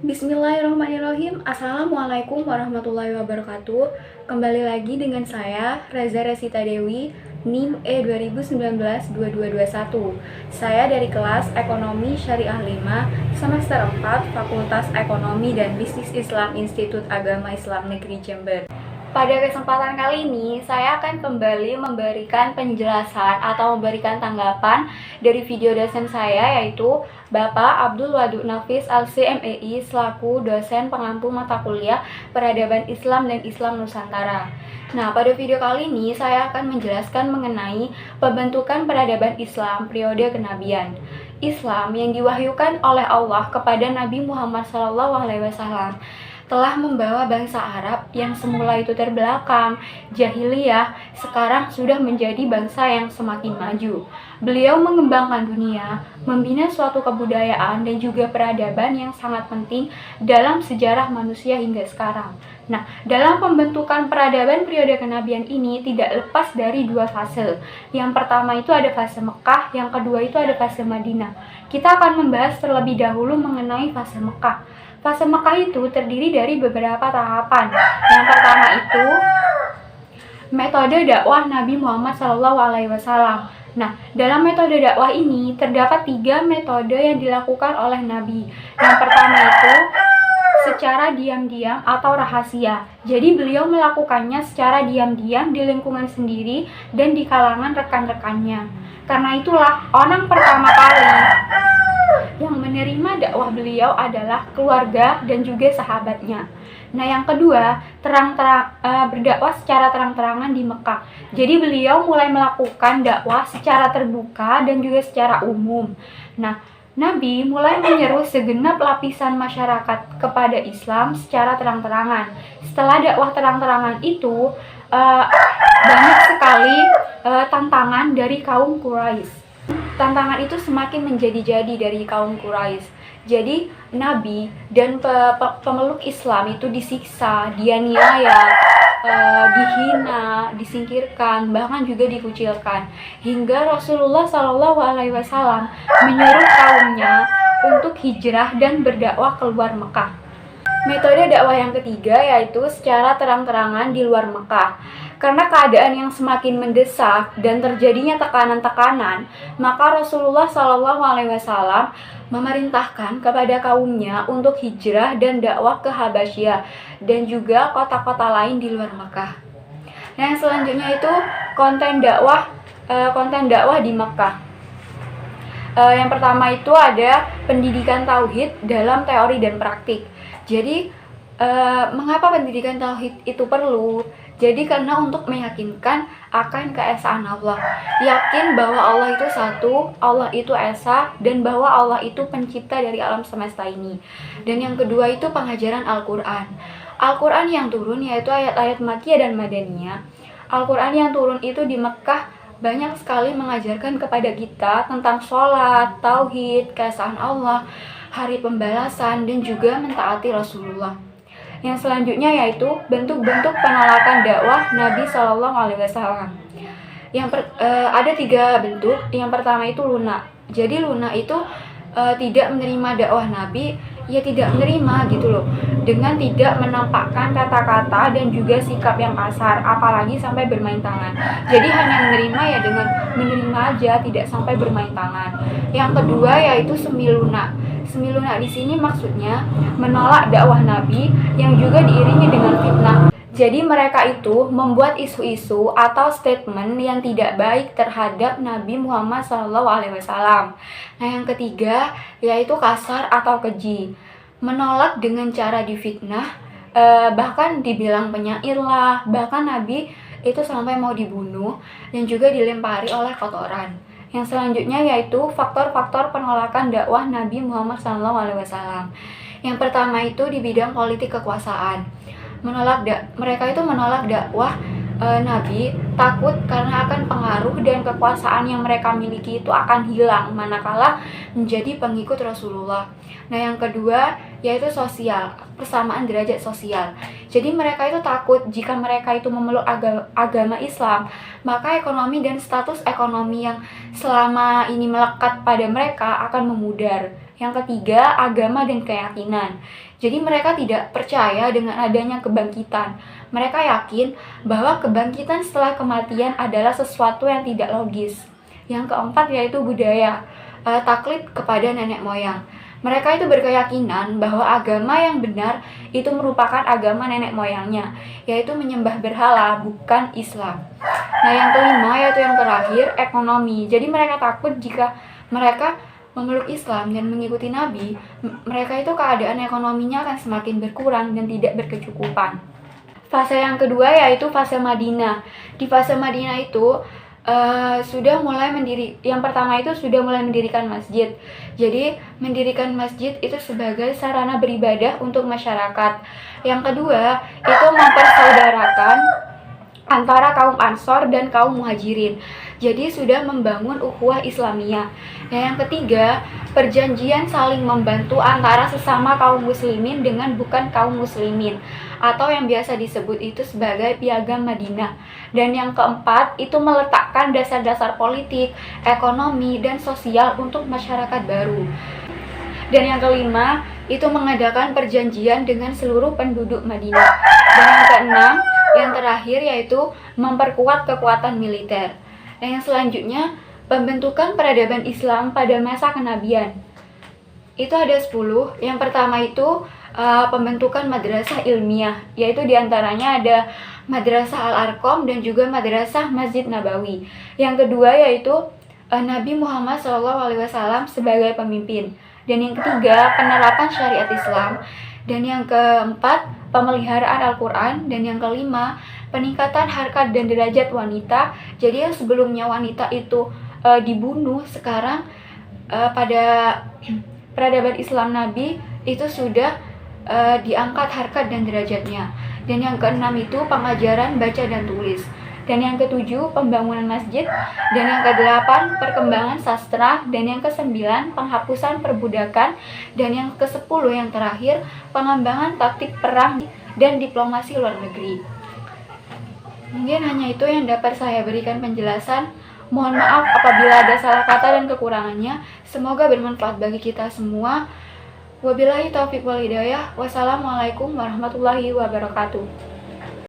Bismillahirrahmanirrahim. Assalamualaikum warahmatullahi wabarakatuh. Kembali lagi dengan saya, Reza Resita Dewi, NIM E2019-2221. Saya dari kelas Ekonomi Syariah 5, semester 4, Fakultas Ekonomi dan Bisnis Islam Institut Agama Islam Negeri Jember. Pada kesempatan kali ini, saya akan kembali memberikan penjelasan atau memberikan tanggapan dari video dosen saya, yaitu Bapak Abdul Wadud Nafis LC-MEI selaku dosen pengampu mata kuliah Peradaban Islam dan Islam Nusantara. Nah, pada video kali ini saya akan menjelaskan mengenai pembentukan peradaban Islam periode kenabian. Islam yang diwahyukan oleh Allah kepada Nabi Muhammad SAW telah membawa bangsa Arab yang semula itu terbelakang, jahiliyah, sekarang sudah menjadi bangsa yang semakin maju. Beliau mengembangkan dunia, membina suatu kebudayaan dan juga peradaban yang sangat penting dalam sejarah manusia hingga sekarang. Nah, dalam pembentukan peradaban periode kenabian ini tidak lepas dari dua fase. Yang pertama itu ada fase Mekah, yang kedua itu ada fase Madinah. Kita akan membahas terlebih dahulu mengenai fase Mekah. Fase Mekah itu terdiri dari beberapa tahapan. Yang pertama itu metode dakwah Nabi Muhammad SAW. Nah, dalam metode dakwah ini terdapat 3 metode yang dilakukan oleh Nabi. Yang pertama itu secara diam-diam atau rahasia. Jadi beliau melakukannya secara diam-diam di lingkungan sendiri dan di kalangan rekan-rekannya. Karena itulah orang pertama kali yang menerima dakwah beliau adalah keluarga dan juga sahabatnya. Nah, yang kedua, berdakwah secara terang-terangan di Mekah. Jadi beliau mulai melakukan dakwah secara terbuka dan juga secara umum. Nah, Nabi mulai menyeru segenap lapisan masyarakat kepada Islam secara terang-terangan. Setelah dakwah terang-terangan itu, banyak sekali tantangan dari kaum Quraisy. Tantangan itu semakin menjadi-jadi dari kaum Quraisy. Jadi Nabi dan pemeluk Islam itu disiksa, dianiaya, dihina, disingkirkan, bahkan juga dikucilkan. Hingga Rasulullah SAW menyuruh kaumnya untuk hijrah dan berdakwah keluar Mekah. Metode dakwah yang ketiga yaitu secara terang-terangan di luar Mekah. Karena keadaan yang semakin mendesak dan terjadinya tekanan-tekanan, maka Rasulullah SAW memerintahkan kepada kaumnya untuk hijrah dan dakwah ke Habasyah dan juga kota-kota lain di luar Mekah. Nah, yang selanjutnya itu konten dakwah di Mekah. Yang pertama itu ada pendidikan tauhid dalam teori dan praktik. Jadi, mengapa pendidikan tauhid itu perlu? Jadi karena untuk meyakinkan akan keesaan Allah. Yakin bahwa Allah itu satu, Allah itu esa, dan bahwa Allah itu pencipta dari alam semesta ini. Dan yang kedua itu pengajaran Al-Quran. Al-Quran yang turun yaitu ayat-ayat Makkiyah dan Madaniyah. Al-Quran yang turun itu di Mekah banyak sekali mengajarkan kepada kita tentang sholat, tauhid, keesaan Allah, hari pembalasan, dan juga mentaati Rasulullah. Yang selanjutnya yaitu bentuk-bentuk penolakan dakwah Nabi SAW. Ada 3 bentuk. Yang pertama itu lunak. Jadi lunak itu tidak menerima dakwah Nabi, ya tidak menerima gitu loh, dengan tidak menampakkan kata-kata dan juga sikap yang kasar, apalagi sampai bermain tangan. Jadi hanya menerima ya dengan menerima aja, tidak sampai bermain tangan. Yang kedua yaitu semi lunak. Semi lunak di sini maksudnya menolak dakwah Nabi yang juga diiringi dengan fitnah. Jadi mereka itu membuat isu-isu atau statement yang tidak baik terhadap Nabi Muhammad SAW. Nah, yang ketiga yaitu kasar atau keji. Menolak dengan cara difitnah, bahkan dibilang penyair lah, bahkan Nabi itu sampai mau dibunuh dan juga dilempari oleh kotoran. Yang selanjutnya yaitu faktor-faktor penolakan dakwah Nabi Muhammad SAW. Yang pertama itu di bidang politik kekuasaan. Mereka itu menolak dakwah nabi takut karena akan pengaruh dan kekuasaan yang mereka miliki itu akan hilang manakala menjadi pengikut Rasulullah. Nah, yang kedua yaitu sosial, persamaan derajat sosial. Jadi mereka itu takut jika mereka itu memeluk agama Islam, maka ekonomi dan status ekonomi yang selama ini melekat pada mereka akan memudar. Yang ketiga, agama dan keyakinan. Jadi mereka tidak percaya dengan adanya kebangkitan. Mereka yakin bahwa kebangkitan setelah kematian adalah sesuatu yang tidak logis. Yang keempat yaitu budaya, taklid kepada nenek moyang. Mereka itu berkeyakinan bahwa agama yang benar itu merupakan agama nenek moyangnya, yaitu menyembah berhala, bukan Islam. Nah, yang kelima yaitu yang terakhir, ekonomi. Jadi mereka takut jika mereka memeluk Islam dan mengikuti Nabi, mereka itu keadaan ekonominya akan semakin berkurang dan tidak berkecukupan. Fase yang kedua yaitu fase Madinah. Di fase Madinah itu yang pertama itu sudah mulai mendirikan masjid. Jadi mendirikan masjid itu sebagai sarana beribadah untuk masyarakat. Yang kedua itu mempersaudarakan antara kaum Ansor dan kaum Muhajirin. Jadi sudah membangun ukhuwah Islamiyah. Nah, yang ketiga, perjanjian saling membantu antara sesama kaum muslimin dengan bukan kaum muslimin, atau yang biasa disebut itu sebagai Piagam Madinah. Dan yang keempat, itu meletakkan dasar-dasar politik, ekonomi, dan sosial untuk masyarakat baru. Dan yang kelima, itu mengadakan perjanjian dengan seluruh penduduk Madinah. Dan yang keenam, yang terakhir yaitu memperkuat kekuatan militer. Dan yang selanjutnya, pembentukan peradaban Islam pada masa kenabian. Itu ada 10. Yang pertama itu pembentukan madrasah ilmiah, yaitu diantaranya ada Madrasah Al-Arqam dan juga Madrasah Masjid Nabawi. Yang kedua yaitu Nabi Muhammad SAW sebagai pemimpin. Dan yang ketiga, penerapan syariat Islam. Dan yang keempat, pemeliharaan Al-Quran. Dan yang kelima, peningkatan harkat dan derajat wanita. Jadi yang sebelumnya wanita itu dibunuh, sekarang pada peradaban Islam Nabi itu sudah diangkat harkat dan derajatnya. Dan yang keenam itu pengajaran baca dan tulis. Dan yang ketujuh, pembangunan masjid. Dan yang kedelapan, perkembangan sastra. Dan yang kesembilan, penghapusan perbudakan. Dan yang kesepuluh yang terakhir, pengembangan taktik perang dan diplomasi luar negeri. Mungkin hanya itu yang dapat saya berikan penjelasan. Mohon maaf apabila ada salah kata dan kekurangannya. Semoga bermanfaat bagi kita semua. Wabillahi taufiq wal hidayah. Wassalamualaikum warahmatullahi wabarakatuh.